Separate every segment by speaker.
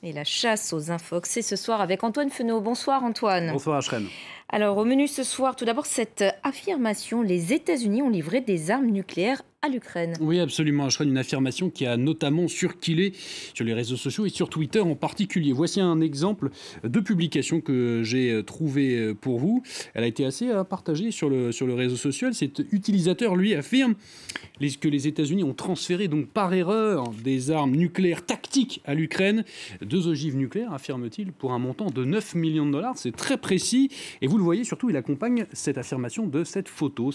Speaker 1: Et la chasse aux infox, c'est ce soir avec Antoine Feneau. Bonsoir Antoine.
Speaker 2: Bonsoir Ashrène.
Speaker 1: Alors au menu ce soir, tout d'abord cette affirmation, les États-Unis ont livré des armes nucléaires à l'Ukraine.
Speaker 2: Oui, absolument, Ashrène, une affirmation qui a notamment circulé sur les réseaux sociaux et sur Twitter en particulier. Voici un exemple de publication que j'ai trouvé pour vous. Elle a été assez partagée sur le réseau social. Cet utilisateur, lui, affirme que les États-Unis ont transféré donc par erreur des armes nucléaires tactiques à l'Ukraine. 2 ogives nucléaires, affirme-t-il, pour un montant de 9 millions de dollars. C'est très précis. Et vous le voyez, surtout, il accompagne cette affirmation de cette photo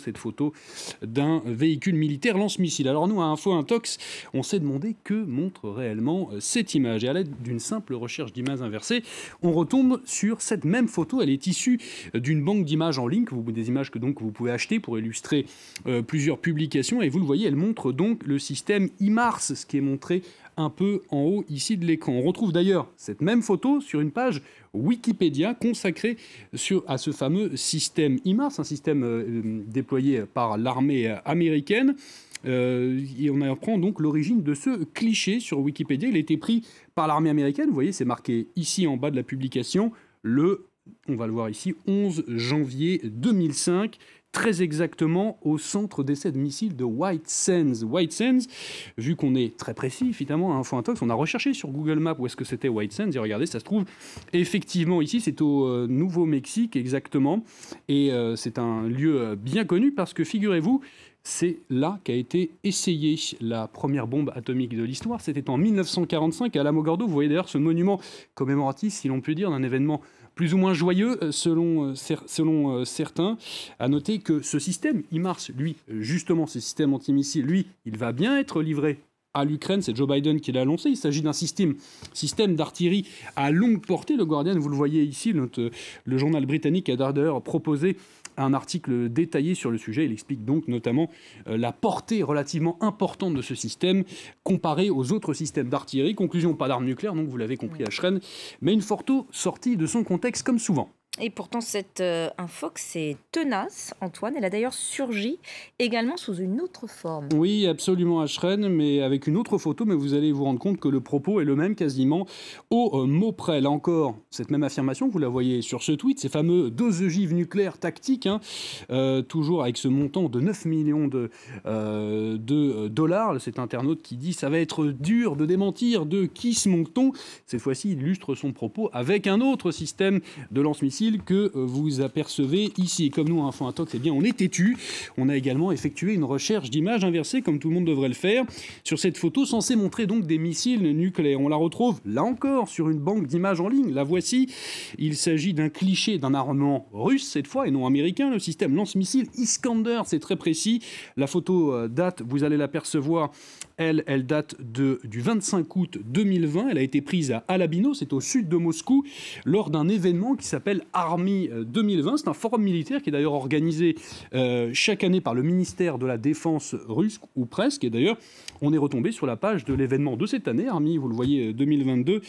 Speaker 2: d'un véhicule militaire lance-missile. Alors nous, à Info Intox, on s'est demandé que montre réellement cette image. Et à l'aide d'une simple recherche d'images inversées, on retombe sur cette même photo. Elle est issue d'une banque d'images en ligne, des images que vous pouvez acheter pour illustrer plusieurs publications. Et vous le voyez, elle montre donc le système HIMARS, ce qui est montré un peu en haut ici de l'écran. On retrouve d'ailleurs cette même photo sur une page Wikipédia consacrée à ce fameux système HIMARS, un système déployé par l'armée américaine. Et on apprend donc l'origine de ce cliché sur Wikipédia. Il a été pris par l'armée américaine. Vous voyez, c'est marqué ici en bas de la publication, on va le voir ici, 11 janvier 2005. Très exactement au centre d'essai de missiles de White Sands. White Sands, vu qu'on est très précis, finalement, à Info Intox, on a recherché sur Google Maps où est-ce que c'était White Sands, et regardez, ça se trouve effectivement ici, c'est au Nouveau-Mexique exactement, et c'est un lieu bien connu parce que, figurez-vous, c'est là qu'a été essayée la première bombe atomique de l'histoire. C'était en 1945 à Alamogordo. Vous voyez d'ailleurs ce monument commémoratif, si l'on peut dire, d'un événement plus ou moins joyeux selon certains. À noter que ce système HIMARS, lui, justement, ce système antimissile, lui, il va bien être livré à l'Ukraine. C'est Joe Biden qui l'a annoncé. Il s'agit d'un système d'artillerie à longue portée. Le Guardian, vous le voyez ici, le journal britannique a d'ailleurs proposé un article détaillé sur le sujet. Il explique donc notamment la portée relativement importante de ce système comparé aux autres systèmes d'artillerie. Conclusion, pas d'armes nucléaires, donc vous l'avez compris, Ashrène, mais une photo sortie de son contexte comme souvent.
Speaker 1: Et pourtant, cette infox est tenace, Antoine. Elle a d'ailleurs surgi également sous une autre forme.
Speaker 2: Oui, absolument, Ashrène, mais avec une autre photo. Mais vous allez vous rendre compte que le propos est le même quasiment au mot près. Là encore, cette même affirmation, vous la voyez sur ce tweet, ces fameux 2 ogives nucléaires tactiques, toujours avec ce montant de 9 millions de dollars. Cet internaute qui dit « ça va être dur de démentir, de qui se manque-t-on ?» Cette fois-ci, il illustre son propos avec un autre système de lance-missile que vous apercevez ici. Et comme nous, à Info Intox, eh bien, on est têtu. On a également effectué une recherche d'images inversées, comme tout le monde devrait le faire, sur cette photo censée montrer donc des missiles nucléaires. On la retrouve, là encore, sur une banque d'images en ligne. La voici. Il s'agit d'un cliché d'un armement russe, cette fois, et non américain. Le système lance-missile Iskander, c'est très précis. La photo date, vous allez l'apercevoir, elle date du 25 août 2020. Elle a été prise à Alabino, c'est au sud de Moscou, lors d'un événement qui s'appelle Army 2020. C'est un forum militaire qui est d'ailleurs organisé chaque année par le ministère de la Défense russe, ou presque. Et d'ailleurs, on est retombé sur la page de l'événement de cette année, Army, vous le voyez, 2022,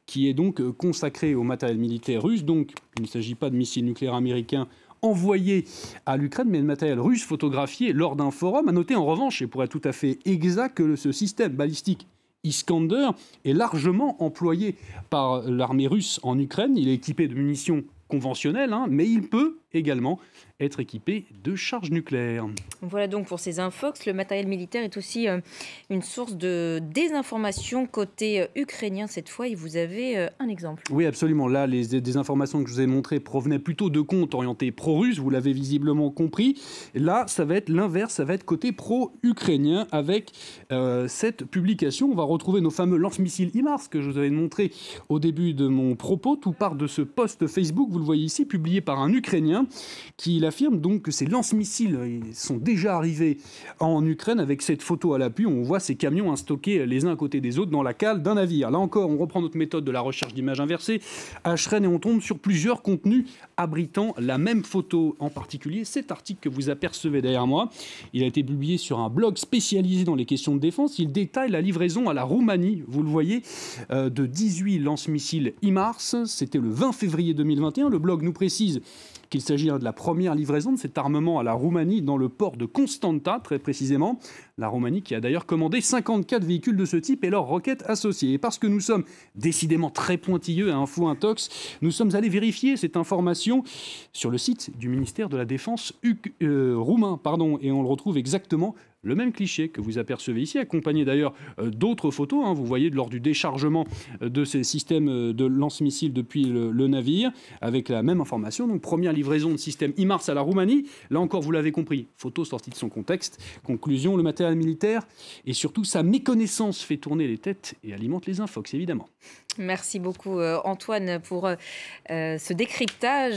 Speaker 2: qui est donc consacré au matériel militaire russe. Donc, il ne s'agit pas de missiles nucléaires américains envoyé à l'Ukraine, mais de matériel russe photographié lors d'un forum. À noter en revanche, et pour être tout à fait exact, que ce système balistique Iskander est largement employé par l'armée russe en Ukraine. Il est équipé de munitions conventionnelles, mais il peut également être équipé de charges nucléaires.
Speaker 1: Voilà donc pour ces infox. Le matériel militaire est aussi une source de désinformation côté ukrainien cette fois. Et vous avez un exemple.
Speaker 2: Oui, absolument. Là, les désinformations que je vous ai montrées provenaient plutôt de comptes orientés pro-russes. Vous l'avez visiblement compris. Là, ça va être l'inverse. Ça va être côté pro-ukrainien avec cette publication. On va retrouver nos fameux lance-missiles HIMARS que je vous avais montré au début de mon propos. Tout part de ce post Facebook. Vous le voyez ici, publié par un Ukrainien qui affirme donc que ces lance-missiles sont déjà arrivés en Ukraine. Avec cette photo à l'appui, on voit ces camions stockés les uns à côté des autres dans la cale d'un navire. Là encore, on reprend notre méthode de la recherche d'images inversées, Ashrène, et on tombe sur plusieurs contenus abritant la même photo. En particulier, cet article que vous apercevez derrière moi, il a été publié sur un blog spécialisé dans les questions de défense. Il détaille la livraison à la Roumanie, vous le voyez, de 18 lance-missiles HIMARS. C'était le 20 février 2021. Le blog nous précise qu'il s'agit de la première livraison de cet armement à la Roumanie dans le port de Constanta, très précisément. La Roumanie qui a d'ailleurs commandé 54 véhicules de ce type et leurs roquettes associées. Et parce que nous sommes décidément très pointilleux à Info Intox, nous sommes allés vérifier cette information sur le site du ministère de la Défense roumain. Et on le retrouve exactement le même cliché que vous apercevez ici, accompagné d'ailleurs d'autres photos. Vous voyez lors du déchargement de ces systèmes de lance-missiles depuis le navire, avec la même information. Donc première livraison de système HIMARS à la Roumanie. Là encore, vous l'avez compris, photo sortie de son contexte. Conclusion, le matériel militaire et surtout sa méconnaissance fait tourner les têtes et alimente les infox, évidemment.
Speaker 1: Merci beaucoup Antoine pour ce décryptage.